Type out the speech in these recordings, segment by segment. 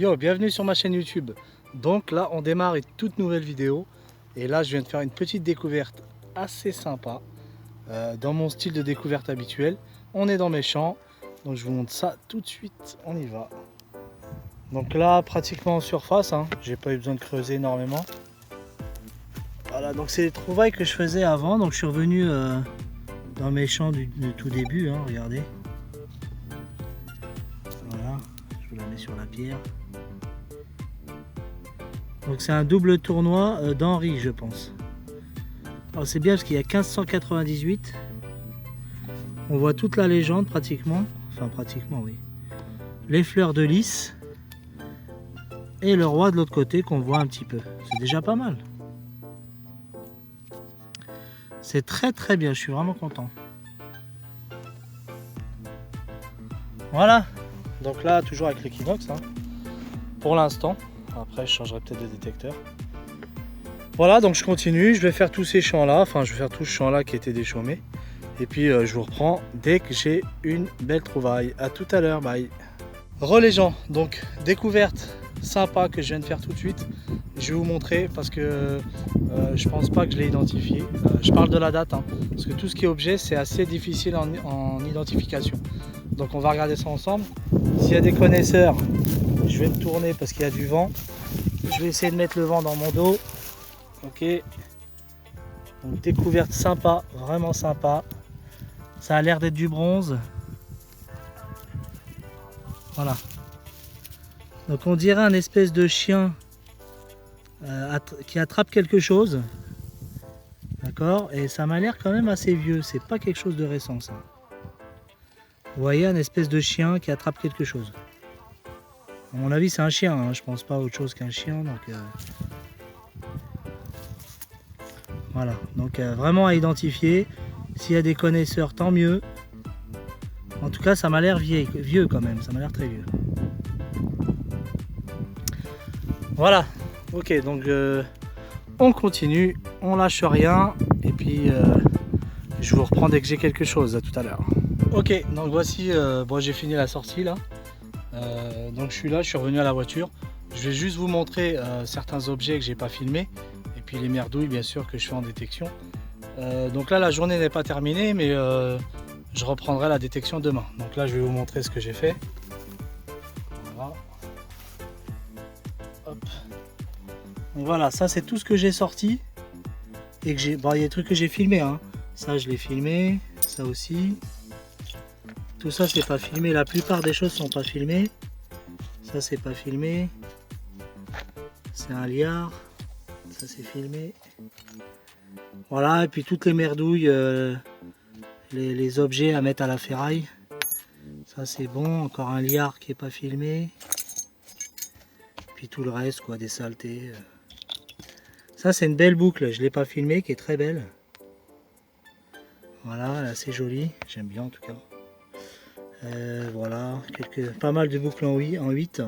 Yo, bienvenue sur ma chaîne YouTube. Donc là, on démarre une toute nouvelle vidéo. Et là, je viens de faire une petite découverte assez sympa. Dans mon style de découverte habituel. On est dans mes champs. Donc je vous montre ça tout de suite. On y va. Donc là, pratiquement en surface. J'ai pas eu besoin de creuser énormément. Voilà, donc c'est les trouvailles que je faisais avant. Donc je suis revenu dans mes champs du tout début. Regardez. Voilà, je vous la mets sur la pierre. Donc c'est un double tournoi d'Henri, je pense. Alors c'est bien parce qu'il y a 1598. On voit toute la légende pratiquement. Enfin pratiquement oui. Les fleurs de lys. Et le roi de l'autre côté qu'on voit un petit peu. C'est déjà pas mal. C'est très bien, je suis vraiment content. Voilà. Donc là, toujours avec l'Equinox. Pour l'instant. Après, je changerai peut-être de détecteur. Voilà, donc je continue. Je vais faire tous ces champs-là. Enfin, je vais faire tout ce champ-là qui était déchaumé. Et puis, je vous reprends dès que j'ai une belle trouvaille. À tout à l'heure. Bye. Les gens, donc découverte sympa que je viens de faire tout de suite. Je vais vous montrer parce que je pense pas que je l'ai identifié. Je parle de la date. Parce que tout ce qui est objet, c'est assez difficile en identification. Donc, on va regarder ça ensemble. S'il y a des connaisseurs, je vais me tourner parce qu'il y a du vent. Je vais essayer de mettre le vent dans mon dos. Ok. Donc découverte sympa, vraiment sympa. Ça a l'air d'être du bronze. Voilà. Donc on dirait un espèce de chien qui attrape quelque chose. D'accord. Et ça m'a l'air quand même assez vieux. C'est pas quelque chose de récent ça. Vous voyez, un espèce de chien qui attrape quelque chose. À mon avis, c'est un chien, je pense pas à autre chose qu'un chien. Donc, voilà, donc vraiment à identifier. S'il y a des connaisseurs, tant mieux. En tout cas, ça m'a l'air vieux quand même, ça m'a l'air très vieux. Voilà, ok, donc on continue, on lâche rien. Et puis, je vous reprends dès que j'ai quelque chose, à tout à l'heure. Ok, donc voici, bon, j'ai fini la sortie là. Donc je suis revenu à la voiture. Je vais juste vous montrer certains objets que j'ai pas filmés et puis les merdouilles bien sûr que je fais en détection. Donc là la journée n'est pas terminée mais je reprendrai la détection demain. Donc là je vais vous montrer ce que j'ai fait. Voilà. Hop. Donc voilà, ça c'est tout ce que j'ai sorti et que j'ai. Bon, il y a des trucs que j'ai filmés. Ça je l'ai filmé, ça aussi. Tout ça c'est pas filmé, la plupart des choses sont pas filmées. Ça c'est pas filmé. C'est un liard. Ça c'est filmé. Voilà, et puis toutes les merdouilles, les objets à mettre à la ferraille. Ça c'est bon, encore un liard qui est pas filmé. Puis tout le reste quoi, des saletés. Ça c'est une belle boucle, je l'ai pas filmé, qui est très belle. Voilà, elle est assez jolie, j'aime bien en tout cas. Voilà, pas mal de boucles en 8.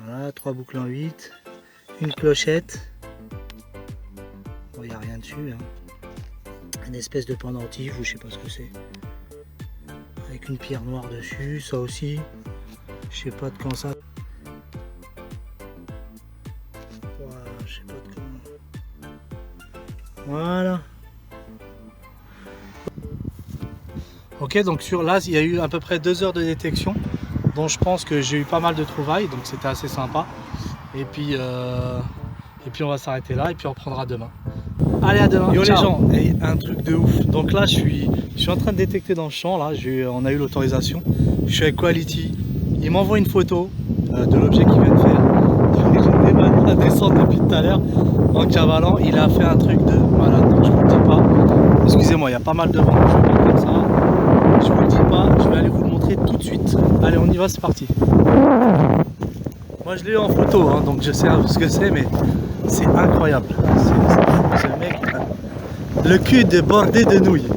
Voilà, 3 boucles en 8. Une clochette. Bon, il n'y a rien dessus. Une espèce de pendentif ou je sais pas ce que c'est. Avec une pierre noire dessus, ça aussi. Je sais pas de quand ça. Voilà, je sais pas de quand. Voilà. Ok, donc là il y a eu à peu près 2 heures de détection, dont je pense que j'ai eu pas mal de trouvailles, donc c'était assez sympa. Et puis on va s'arrêter là et puis on reprendra demain. Allez, à demain. Yo, ciao. Les gens, et un truc de ouf. Donc là je suis en train de détecter dans le champ, là on a eu l'autorisation. Je suis avec Quality. Il m'envoie une photo de l'objet qu'il vient de faire. J'ai maintenant à descendre depuis tout à l'heure en cavalant. Il a fait un truc de malade, donc je vous le dis pas. Excusez-moi, il y a pas mal de vent, je vais pas comme ça. Je vous le dis pas, je vais aller vous le montrer tout de suite. Allez, on y va, c'est parti. Moi je l'ai eu en photo, donc je sais ce que c'est, mais c'est incroyable. C'est ce mec, le cul débordé de nouilles.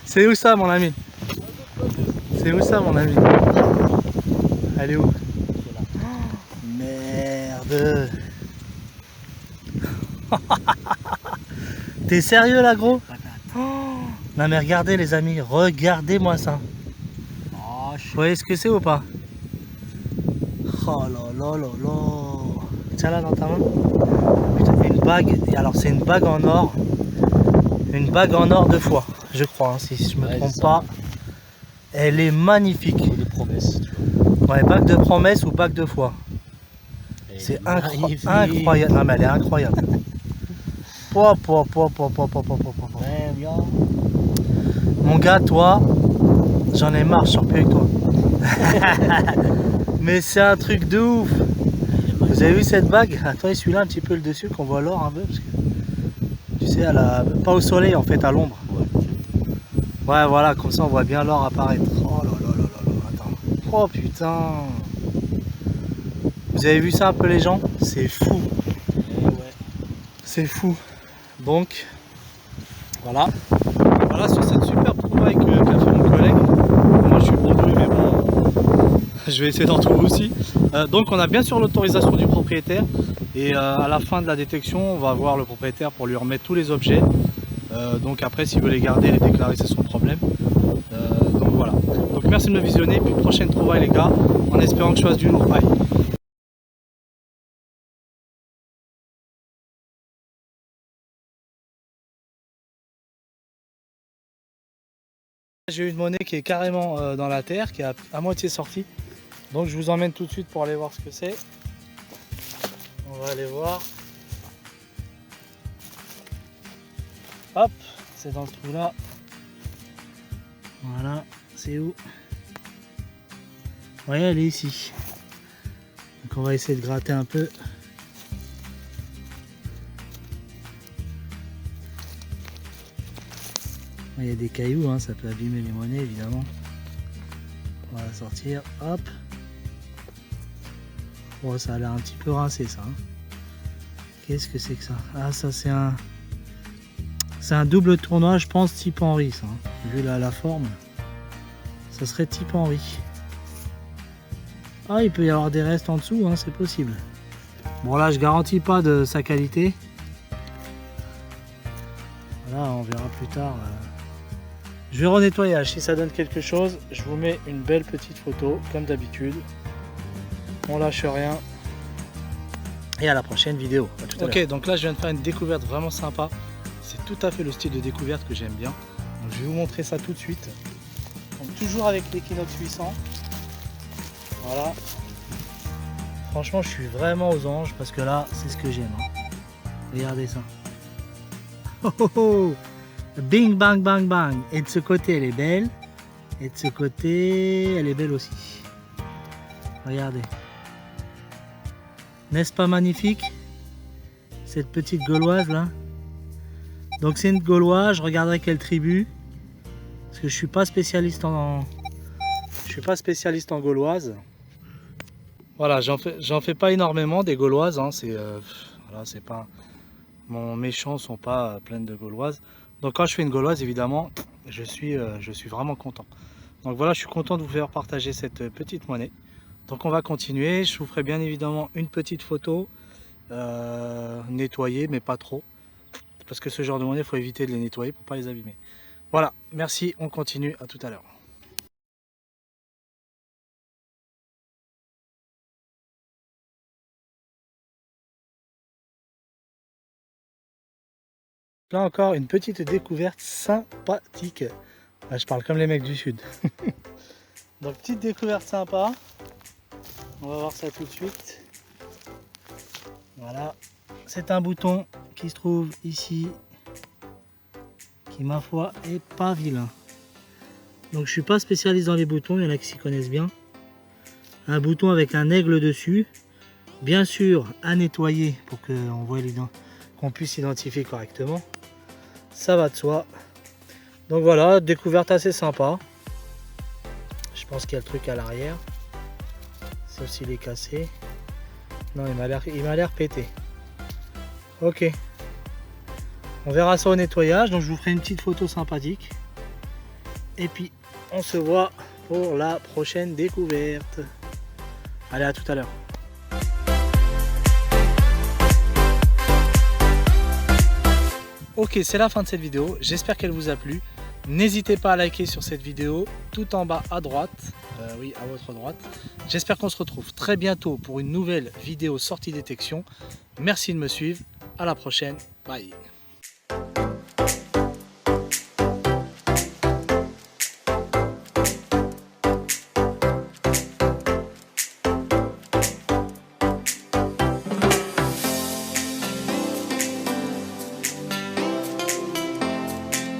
C'est où ça mon ami? C'est où ça mon ami? Elle est où? Oh, merde. T'es sérieux là gros? Non mais regardez les amis, regardez-moi ça. Vous voyez ce que c'est ou pas? Oh là là là là. Tiens là dans ta main. Putain, une bague. Et alors c'est une bague en or. Une bague en or 2 fois, je crois, hein, si je me trompe pas. Elle est magnifique. De promesse, tu vois. Ouais, bague de promesse ou bague de foi. C'est incroyable. Non mais elle est incroyable. Pouah. Ouais, bien. Mon gars, toi, j'en ai marre, je sors plus avec toi. Mais c'est un truc de ouf. Vous avez vu cette bague? Attends, celui-là un petit peu le dessus qu'on voit l'or un peu parce que tu sais, elle a pas au soleil en fait, à l'ombre. Ouais, voilà, comme ça on voit bien l'or apparaître. Oh là là là là là, attends. Oh putain. Vous avez vu ça un peu les gens? C'est fou. Ouais. C'est fou. Donc, voilà. Voilà sur cette super trouvaille qu'a fait mon collègue. Moi je suis bredouille mais bon, je vais essayer d'en trouver aussi. Donc on a bien sûr l'autorisation du propriétaire. Et à la fin de la détection, on va voir le propriétaire pour lui remettre tous les objets. Donc après, s'il veut les garder, les déclarer, c'est son problème. Donc voilà. Donc merci de me visionner. Puis prochaine trouvaille les gars, en espérant que je fasse du lourd. Bye. J'ai une monnaie qui est carrément dans la terre, qui est à moitié sortie. Donc je vous emmène tout de suite pour aller voir ce que c'est. On va aller voir. Hop, c'est dans le trou là. Voilà, c'est où? Oui, elle est ici. Donc on va essayer de gratter un peu. Il y a des cailloux, hein, ça peut abîmer les monnaies évidemment. On va la sortir, hop. Bon, ça a l'air un petit peu rincé ça. Hein. Qu'est-ce que c'est que ça? Ah, ça c'est un... C'est un double tournoi, je pense, type Henry, ça. Hein. Vu la forme, ça serait type Henry. Ah, il peut y avoir des restes en dessous, hein, c'est possible. Bon, là, je garantis pas de sa qualité. Voilà, on verra plus tard. Je vais renettoyage. Si ça donne quelque chose, je vous mets une belle petite photo, comme d'habitude. On lâche rien. Et à la prochaine vidéo. Ok, donc là, je viens de faire une découverte vraiment sympa. C'est tout à fait le style de découverte que j'aime bien. Donc, je vais vous montrer ça tout de suite. Donc, toujours avec l'Equinox 800. Voilà. Franchement, je suis vraiment aux anges parce que là, c'est ce que j'aime. Hein. Regardez ça. Oh, oh, oh. Bing, bang, bang, bang. Et de ce côté, elle est belle. Et de ce côté, elle est belle aussi. Regardez. N'est-ce pas magnifique? Cette petite gauloise là. Donc c'est une gauloise, je regarderai quelle tribu. Parce que je suis pas spécialiste en gauloise. Voilà, j'en fais pas énormément des gauloises. Hein. Voilà, c'est pas. Mes champs sont pas pleines de gauloises. Donc quand je fais une gauloise, évidemment, je suis vraiment content. Donc voilà, je suis content de vous faire partager cette petite monnaie. Donc on va continuer. Je vous ferai bien évidemment une petite photo nettoyée, mais pas trop. Parce que ce genre de monnaie, il faut éviter de les nettoyer pour pas les abîmer. Voilà, merci, on continue, à tout à l'heure. Là encore, une petite découverte sympathique. Là, je parle comme les mecs du sud. Donc petite découverte sympa. On va voir ça tout de suite. Voilà, c'est un bouton qui se trouve ici, qui ma foi est pas vilain. Donc je suis pas spécialiste dans les boutons, il y en a qui s'y connaissent bien. Un bouton avec un aigle dessus, bien sûr à nettoyer pour qu'on puisse identifier correctement. Ça va de soi. Donc voilà, découverte assez sympa. Je pense qu'il y a le truc à l'arrière. Sauf s'il est cassé. Non, il m'a l'air pété. Ok. On verra ça au nettoyage. Donc je vous ferai une petite photo sympathique. Et puis on se voit pour la prochaine découverte. Allez, à tout à l'heure. Ok, c'est la fin de cette vidéo. J'espère qu'elle vous a plu. N'hésitez pas à liker sur cette vidéo, tout en bas à droite, oui à votre droite. J'espère qu'on se retrouve très bientôt pour une nouvelle vidéo sortie détection. Merci de me suivre, à la prochaine, bye.